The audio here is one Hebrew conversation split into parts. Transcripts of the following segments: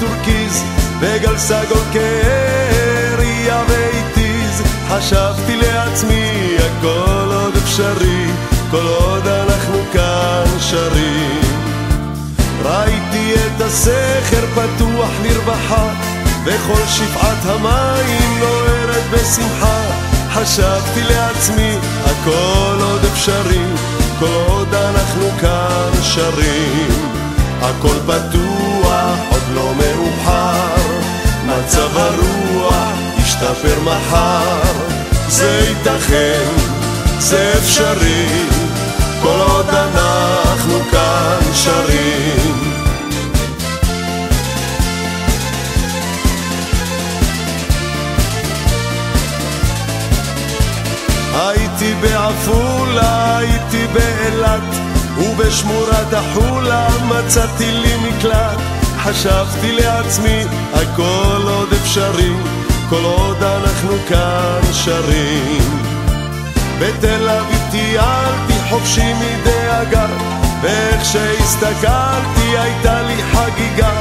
טורקיז וגל סגול כעריה ואיטיז. חשבתי לעצמי הכל עוד אפשרי כל עוד אנחנו כאן שרים. ראיתי את הסכר פתוח לרווחה וכל שפעת המים נוערת בשמחה. חשבתי לעצמי הכל עוד אפשרי כל עוד אנחנו כאן שרים. הכל פתוח עוד לא מאוחר, מצב הרוח ישתפר מחר. זה ייתכן, זה אפשרי כל עוד אנחנו כאן שרים. הייתי בעפולה, הייתי באילת ובשמורת החולה מצאתי לי מקלט. חשבתי לעצמי הכל עוד אפשרי כל עוד אנחנו כאן שרים. בתל אביב טיילתי חופשי מדאגה ואיך שהסתכלתי הייתה לי חגיגה.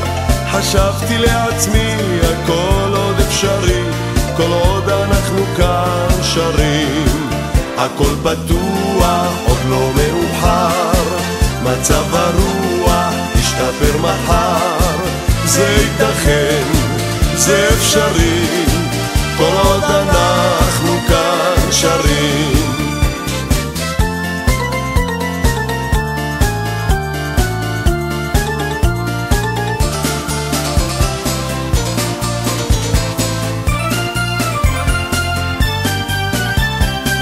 חשבתי לעצמי הכל עוד אפשרי כל עוד אנחנו כאן שרים. הכל פתוח עוד לא מאוחר, מצב הרוח ישתפר מחר. זה ייתכן, זה אפשרי כל עוד אנחנו כאן שרים.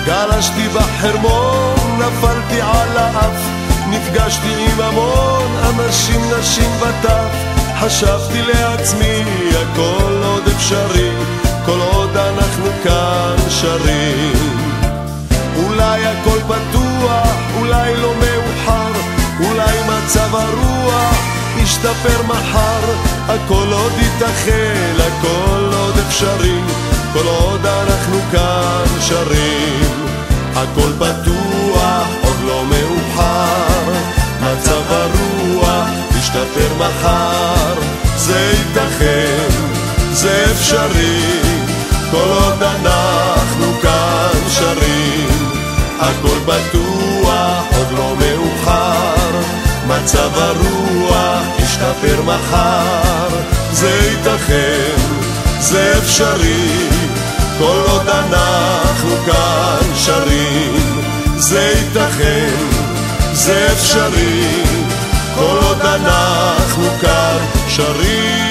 גלשתי בחרמון, נפלתי על האף, נפגשתי עם המון אנשים, נשים וטף. חשבתי לעצמי הכל עוד אפשרי כל עוד אנחנו כאן שרים. אולי הכל פתוח, אולי לא מאוחר, אולי מצב הרוח ישתפר מחר. הכל עוד ייתכן, הכל עוד אפשרי כל עוד אנחנו כאן שרים. הכל פתוח עוד לא מאוחר, מצב הרוח ישתפר מחר. זה ייתכן, זה אפשרי כל עוד אנחנו כאן שרים. הכל פתוח עוד לא מאוחר, מצב הרוח ישתפר מחר. זה ייתכן, זה אפשרי כל עוד אנחנו כאן שרים. זה ייתכן, זה אפשרי כל עוד אנחנו כאן שרים.